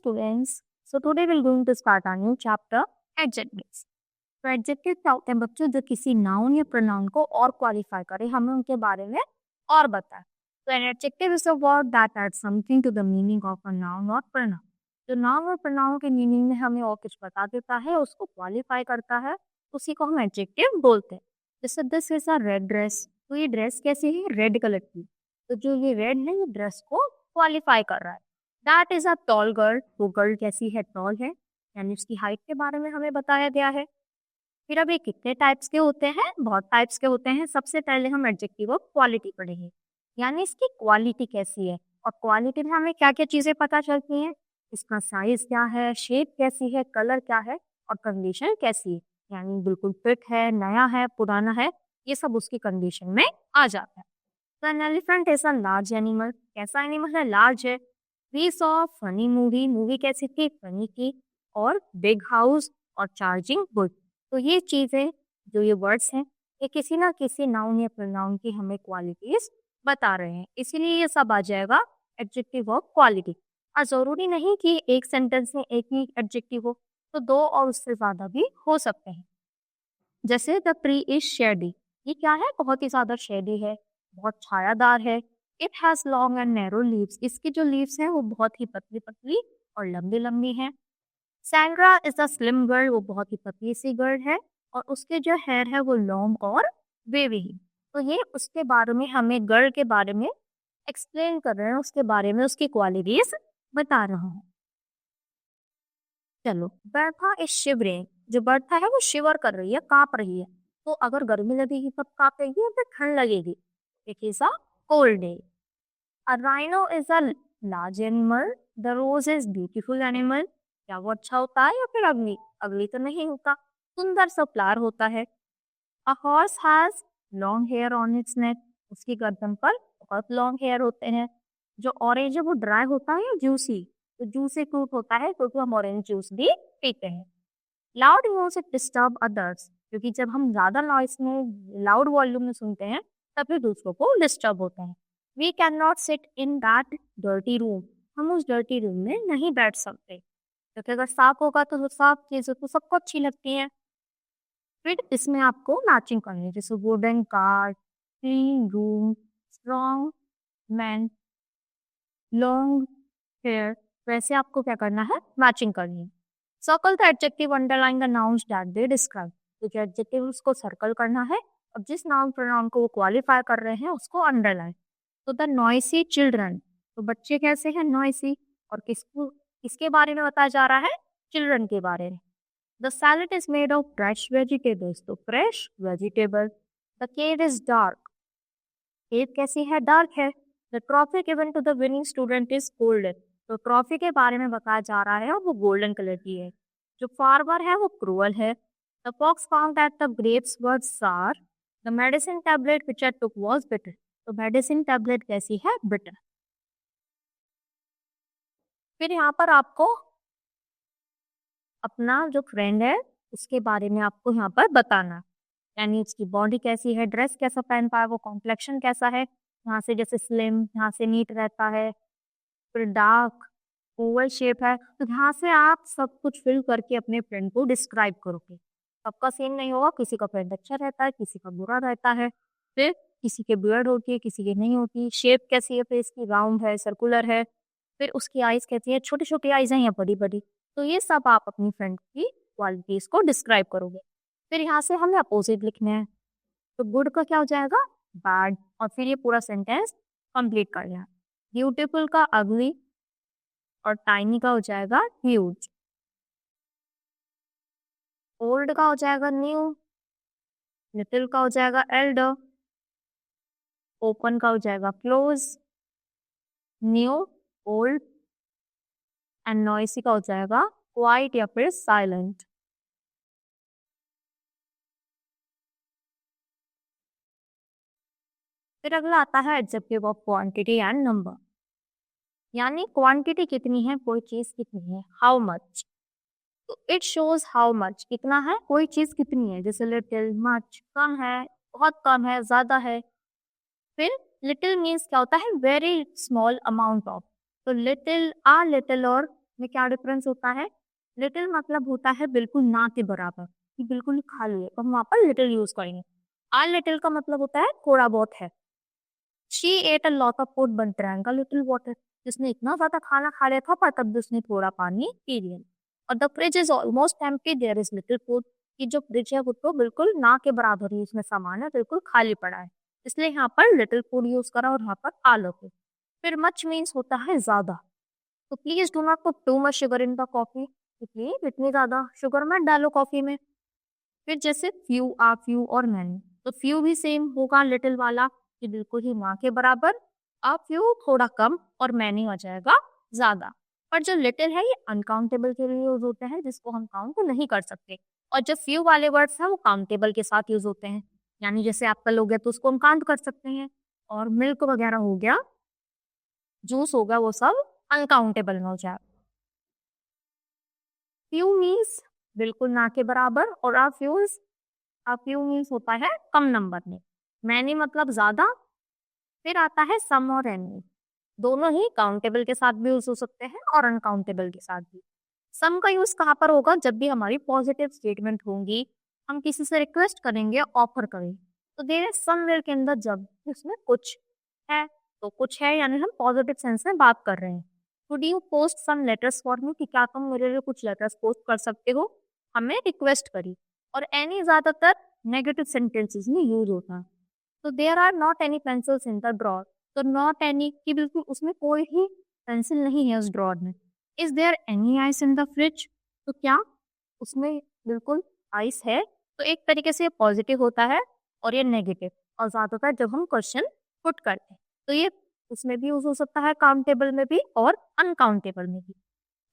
students. So today we're going to start our new chapter, adjectives. तो adjective क्या होते हैं बच्चों, जो किसी नाउन या प्रोनाउन को और क्वालिफाई करे, हमें उनके बारे में और बताए. तो an adjective is a word that add something to the meaning of a noun और प्रोनाउन. जो नाउन और प्रोनाउन के मीनिंग में हमें और कुछ बता देता है, उसको क्वालिफाई करता है, उसी को हम एडजेक्टिव बोलते हैं. जैसे this is a red dress. तो ये ड्रेस कैसी है? रेड कलर की. तो जो ये रेड है, ये ड्रेस को क्वालिफाई कर रहा है. That is a tall girl. वो गर्ल कैसी है? टॉल है, यानी उसकी हाइट के बारे में हमें बताया गया है. फिर अब ये कितने टाइप्स के होते हैं? बहुत टाइप्स के होते हैं. सबसे पहले हम एडजेक्टिव ऑफ क्वालिटी पढ़ेंगे, यानी इसकी क्वालिटी कैसी है. और क्वालिटी में हमें क्या क्या चीजें पता चलती हैं? इसका साइज क्या है, शेप कैसी है, कलर क्या है, और कंडीशन कैसी है, यानी बिल्कुल फिट है, नया है, पुराना है, ये सब उसकी कंडीशन में आ जाता है. तो an elephant is a large animal. कैसा एनिमल है? लार्ज है. We saw funny movie. Movie कैसी थी? फनी की. और बिग हाउस और चार्जिंग गुड. तो ये चीजें, जो ये वर्ड्स हैं, ये किसी ना किसी नाउन या प्रोनाउन की हमें क्वालिटीज बता रहे हैं, इसीलिए ये सब आ जाएगा एडजेक्टिव ऑफ क्वालिटी. और जरूरी नहीं कि एक सेंटेंस में एक ही एडजेक्टिव हो, तो दो और उससे ज्यादा भी हो सकते हैं. जैसे द ट्री इज शेडी. ये क्या है? बहुत ही ज्यादा शेडी है, बहुत छायादार है. It has long and narrow leaves. इसकी जो लीव्स हैं वो बहुत ही पतली पतली और लंबी लंबी हैं. Sandra is a slim girl. वो बहुत ही पतली सी गर्ल है, और उसके जो हेयर है वो लॉन्ग और वेवी है. तो ये उसके बारे में, हमें गर्ल के बारे में एक्सप्लेन कर रहे हैं, उसके बारे में उसकी क्वालिटीज बता रहा हूँ. चलो, बर्था इज शिवरिंग. जो बर्था है वो शिवर कर रही है, कांप रही है. तो अगर गर्मी लगेगी तब कांपेगी, या फिर ठंड लगेगी? It is a cold day. A rhino is a large animal. The rose is beautiful animal. क्या वो अच्छा होता है या फिर अगली? अगली तो नहीं होता, सुंदर सा फ्लावर होता है. A horse has long hair on its neck. उसकी गर्दन पर बहुत लॉन्ग हेयर होते हैं. जो ऑरेंज है वो ड्राई होता है या जूसी? तो जूसी फ्रूट होता है, क्योंकि हम ऑरेंज जूस भी पीते हैं. Loud music disturb others. क्योंकि जब हम ज्यादा नॉइस में, लाउड वॉल्यूम में सुनते हैं, तब फिर दूसरों को डिस्टर्ब होते हैं. We can not sit in that dirty room. हम उस डर्टी रूम में नहीं बैठ सकते, क्योंकि अगर साफ होगा तो साफ चीजें तो सबको अच्छी लगती हैं. फिर इसमें आपको मैचिंग करनी है, जैसे wooden car, clean room, strong man, long hair. वैसे आपको क्या करना है? मैचिंग करनी है. Circle the adjective underline the nouns that they describe. तो जो एडजेक्टिव उसको सर्कल करना है, और जिस नाउन प्रोनाउन को वो क्वालिफाई कर रहे हैं उसको अंडरलाइन. तो द नॉइसी चिल्ड्रन. तो बच्चे कैसे हैं? नॉइसी. और किसके बारे में बताया जा रहा है? चिल्ड्रन के बारे में. The salad is made of fresh vegetables. तो fresh vegetable. The cave is dark. Cave कैसी है? डार्क है. The trophy given to the winning student is golden. तो ट्रॉफी के बारे में बताया जा रहा है और वो गोल्डन कलर की है. जो फार्मर है वो क्रूअल है. The fox found that the grapes were sour. The medicine tablet which I took was bitter. तो मेडिसिन टैबलेट कैसी है? बिटर. फिर यहाँ पर आपको अपना जो फ्रेंड है उसके बारे में आपको यहाँ पर बताना, यानी उसकी बॉडी कैसी है, ड्रेस कैसा पहनता है, वो कॉम्प्लेक्शन कैसा है. यहाँ से जैसे स्लिम, यहाँ से नीट रहता है, फिर डार्क, ओवल शेप है. तो यहाँ से आप सब कुछ फिल करके अपने फ्रेंड को डिस्क्राइब करोगे. सबका सेम नहीं होगा, किसी का फ्रेंड अच्छा रहता है, किसी का बुरा रहता है. फिर किसी के बियर्ड होती है, किसी की नहीं होती. शेप कैसी है? फिर इसकी राउंड है, सर्कुलर है. फिर उसकी आईज कैसी है? छोटी छोटी आईज हैं या बड़ी बड़ी? तो ये सब आप अपनी फ्रेंड की क्वालिटीज को डिस्क्राइब करोगे. फिर यहाँ से हमें अपोजिट लिखने हैं. तो गुड का क्या हो जाएगा? बैड. और फिर ये पूरा सेंटेंस कंप्लीट करना है. ब्यूटीफुल का अगली, और टाइनी का हो जाएगा ह्यूज. ओल्ड का हो जाएगा न्यू. लिटिल का हो जाएगा एल्डर. ओपन का हो जाएगा close. New, old, and noisy का हो जाएगा क्वाइट या फिर साइलेंट. फिर अगला आता है adjective of quantity and number, यानी क्वांटिटी कितनी है, कोई चीज कितनी है. How much. तो इट शोज हाउ मच, कितना है, कोई चीज कितनी है. जैसे लिटिल, मच, कम है, बहुत कम है, ज्यादा है. फिर लिटिल मीन्स क्या होता है? Very small amount of. तो लिटिल, आ लिटिल और में क्या डिफरेंस होता है? लिटिल मतलब होता है बिल्कुल ना के बराबर, कि बिल्कुल ही खाली है, तो हम वहाँ पर लिटिल यूज करेंगे। आ लिटिल का मतलब होता है थोड़ा बहुत है। She at a lot of food but drank a little water, जिसने इतना ज्यादा खाना खा लिया था पर तब भी उसने थोड़ा पानी पी लिया। और the fridge is almost empty, there is little food, कि जो फ्रिज है वो तो बिल्कुल ना के बराबर ही उसमें सामान है, बिल्कुल खाली पड़ा है, इसलिए यहाँ पर लिटिल फूड यूज करा और यहाँ पर आलो फूड। फिर मच मीन्स होता है ज्यादा, तो please do not put too much sugar in the coffee, please इतनी ज्यादा शुगर मत डालो कॉफी में। फिर जैसे फ्यू, आ फ्यू और मैनी, तो फ्यू भी सेम होगा लिटिल वाला, कि बिल्कुल ही ना के बराबर। आ फ्यू थोड़ा कम और मैनी हो जाएगा ज्यादा। पर जो लिटिल है ये अनकाउंटेबल के लिए यूज होते हैं, जिसको हम काउंट नहीं कर सकते। और जो फ्यू वाले वर्ड्स हैं वो काउंटेबल के साथ यूज होते हैं, यानी जैसे एप्पल हो गया तो उसको हम काउंट कर सकते हैं, और मिल्क वगैरह हो गया, जूस होगा, वो सब अनकाउंटेबल में हो जाए। फ्यू मीन्स बिल्कुल ना के बराबर, और आ फ्यू मीन्स होता है कम नंबर में। मैनी मतलब ज्यादा। फिर आता है सम और एनी, दोनों ही काउंटेबल के साथ भी यूज हो सकते हैं और अनकाउंटेबल के साथ भी। सम का यूज कहाँ पर होगा? जब भी हमारी पॉजिटिव स्टेटमेंट होंगी, हम किसी से रिक्वेस्ट करेंगे, ऑफर करेंगे, तो देयर इज समवेयर के अंदर जब उसमें कुछ है, तो कुछ है यानी हम पॉजिटिव सेंस में बात कर रहे हैं। Could you post some letters for me, कि क्या तुम मेरे लिए कुछ लेटर्स पोस्ट कर सकते हो, हमें रिक्वेस्ट करी। और एनी ज्यादातर नेगेटिव सेंटेंसेस में यूज होता है। तो there are not any pencils in the drawer, तो नॉट एनी की बिल्कुल उसमें कोई ही पेंसिल नहीं है उस ड्रॉर में। Is there any ice in the fridge, तो क्या उसमें बिल्कुल आइस है? तो एक तरीके से ये पॉजिटिव होता है और ये नेगेटिव, और ज्यादातर जब हम क्वेश्चन पुट करते हैं तो ये उसमें भी यूज हो सकता है, काउंटेबल में भी और अनकाउंटेबल में भी।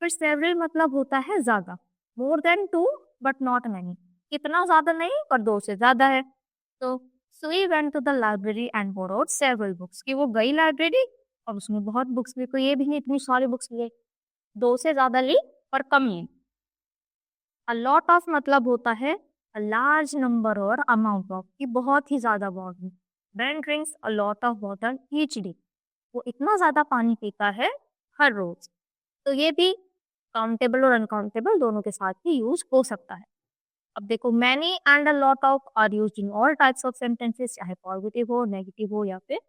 फिर सेवरल मतलब होता है ज्यादा, more than two but not many, इतना ज्यादा नहीं पर दो से ज्यादा है। तो Sue went to the library and borrowed several books, कि वो गई लाइब्रेरी और उसमें बहुत बुक्स ली, तो ये भी नहीं इतनी सारी बुक्स लिए, दो से ज्यादा ली पर कम ली। अ लॉट ऑफ मतलब होता है अ लार्ज नंबर और अमाउंट ऑफ, कि बहुत ही ज्यादा बहुत। Ben drinks a lot of water each day, वो इतना ज्यादा पानी पीता है हर रोज। तो ये भी काउंटेबल और अनकाउंटेबल दोनों के साथ ही यूज हो सकता है। अब देखो, many and a lot of are used in all types of sentences, चाहे पॉजिटिव हो, नेगेटिव हो, या फिर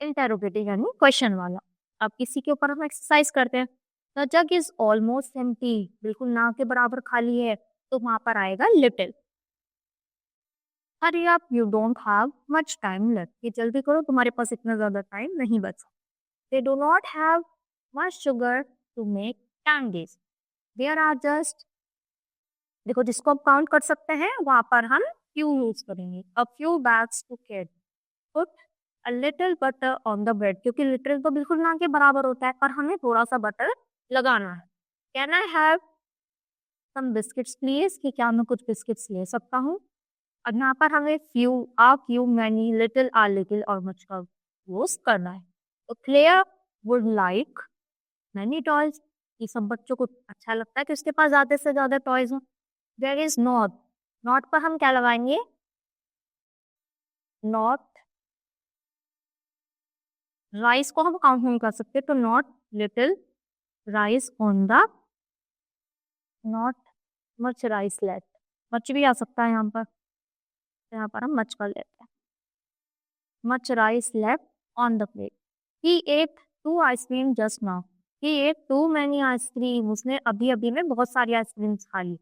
इंटेरोगेटिव यानी क्वेश्चन वाला। अब किसी के ऊपर हम एक्सरसाइज करते हैं। The jug is almost empty, बिल्कुल ना के बराबर खाली है, तो वहां पर आएगा little. Hurry up, you don't have much time left, ये जल्दी करो, तुम्हारे पास इतना ज्यादा टाइम नहीं बचा। They do not have much sugar to make candies, there are just, देखो जिसको हम काउंट कर सकते हैं वहां पर हम फ्यू यूज करेंगे। A few bags to carry, put a little butter on the bread, क्योंकि लिटिल तो बिल्कुल ना के बराबर होता है, पर हमें थोड़ा सा बटर लगाना है। Can I have some biscuits please, कि क्या मैं कुछ बिस्किट्स ले सकता हूँ? अब यहाँ पर हमें few, a few, many, little, a little और मच का यूज करना है। तो Claire would like many toys, ये सब बच्चों को अच्छा लगता है कि उसके पास ज्यादा से ज्यादा टॉयज हो। देयर इज नॉट, नॉट पर हम क्या लगाएंगे? नॉट, राइस को हम काउंट नहीं कर सकते, तो not little rice on the, not much rice left, much भी आ सकता है यहाँ पर, तो यहाँ पर हम मच कर लेते हैं। Much rice left on the plate, he ate too ice cream just now, he ate too many ice cream, उसने अभी अभी में बहुत सारी आइसक्रीम खा ली।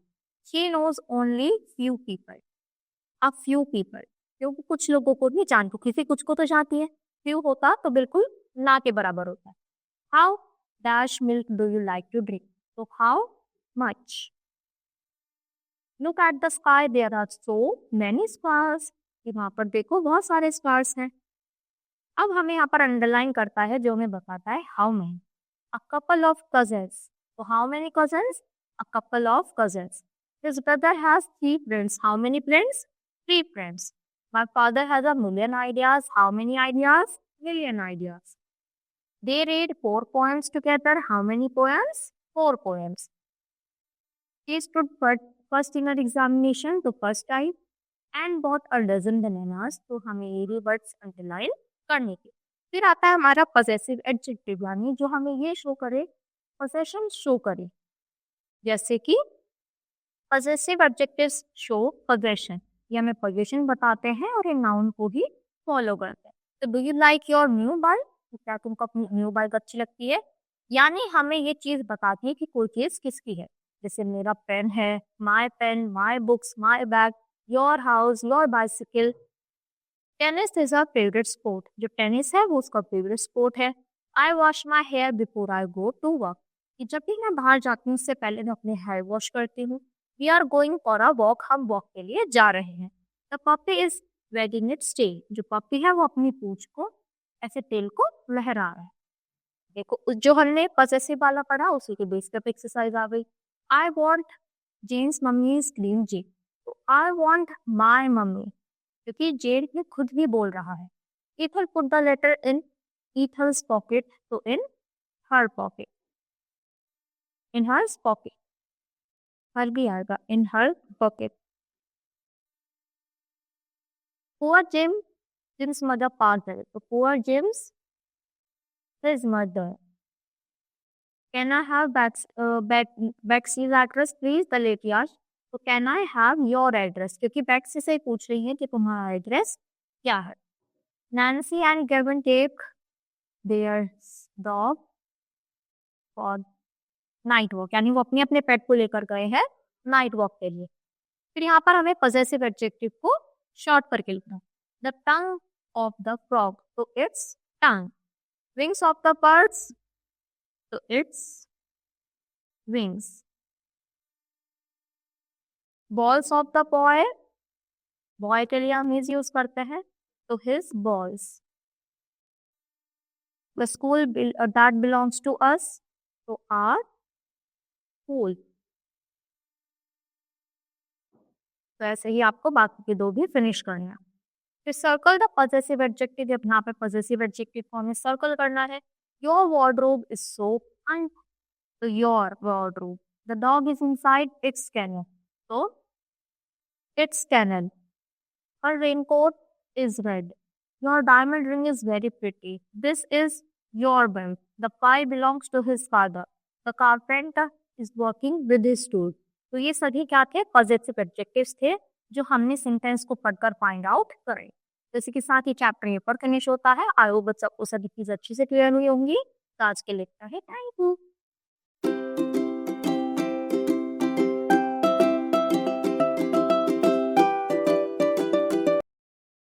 She knows only few people, अब फ्यू पीपल, क्योंकि कुछ लोगों को नहीं जानती, किसी कुछ को तो जानती है। फ्यू होता तो बिल्कुल ना के बराबर होता है। How dash milk do you like to drink, तो how much. Look at the sky, there are so many stars, वहां पर देखो बहुत सारे स्टार्स हैं। अब हमें यहाँ पर अंडरलाइन करता है जो हमें बताता है how many. A couple of cousins, तो how many cousins? A couple of cousins. His brother has three friends, how many friends? Three friends. My father has a million ideas, how many ideas? Million ideas. They read four poems together, how many poems? Four poems. He stood first in our examination, तो first time, and bought a dozen bananas, तो हमें ये भी words underline करने के। फिर आता है हमारा पजेसिव एडजेक्टिव, यानी जो हमें ये शो करे पोजेशन शो करे, जैसे कि पजेसिव एडजेक्टिव्स शो पोजेशन, ये हमें पोजेशन बताते हैं और ये नाउन को ही फॉलो करते हैं। तो do you like your new bike, क्या तुमको अपनी न्यू बाइक अच्छी लगती है, यानी हमें ये चीज बताती है कि कोई चीज किसकी है। जैसे मेरा पेन है, pen, my books, my bag, your house, your bicycle. Tennis is a favourite sport, जो टेनिस है वो उसका फेवरेट स्पोर्ट है। I wash my hair before I go to work, कि जब भी मैं बाहर जाती हूँ उससे पहले मैं अपने हेयर वॉश करती हूँ। We are going for a walk, हम वॉक के लिए जा रहे हैं। The puppy is waiting its tail, जो पपी है वो अपनी पूंछ को ऐसे टेल को लहरा रहा है। देखो जो हमने पजेसिव वाला पढ़ा उसी के बेस पे एक्सरसाइज आ गई। I want James mummy's clean जी, तो आई वॉन्ट माई मम्मी, क्योंकि जेड ने खुद भी बोल रहा है। Ethel put the letter in Ethel's pocket, तो in her pocket, in her pocket, her भी आएगा, in her pocket. Poor Jim, Jim's mother पास है, तो poor Jim's his mother. Can I have Baxi's address please, the lady asked, तो can I have your address, क्योंकि Baxi से ही पूछ रही है कि तुम्हारा एड्रेस क्या है। Nancy and Gavin take their dog for night walk, यानी वो अपने अपने पेट को लेकर गए हैं नाइट वॉक के लिए। फिर यहाँ पर हमें पजेसिव एडजेक्टिव को शॉर्ट करके लिखना। The tongue of the frog, तो its tongue. Wings of the birds, तो its wings. Balls of the boy, boy के लिए हम हिज यूज करते हैं, तो his balls. The school that belongs to us, तो आर स्कूल। तो ऐसे ही आपको बाकी के दो भी फिनिश करना है। फिर सर्कल द पजेसिव एडजेक्टिव, जब यहाँ पे पजेसिव एडजेक्टिव को हमें सर्कल करना है। योर वार्डरोब इज सो अन, तो your wardrobe. The dog is inside its kennel, तो its kennel. Her raincoat is red, your diamond ring is very pretty, this is your bank. The pie belongs to his father, the carpenter is working with his tool. तो ये सभी क्या थे, positive adjectives थे जो हमने sentence को पढ़कर फाइंड आउट करें। तो इसी के साथ ही चैप्टर ये पर फिनिश होता है। आई होप बच्चों को सभी चीज अच्छी से क्लियर हुई होंगी। तो आज के लिए इतना ही, थैंक यू।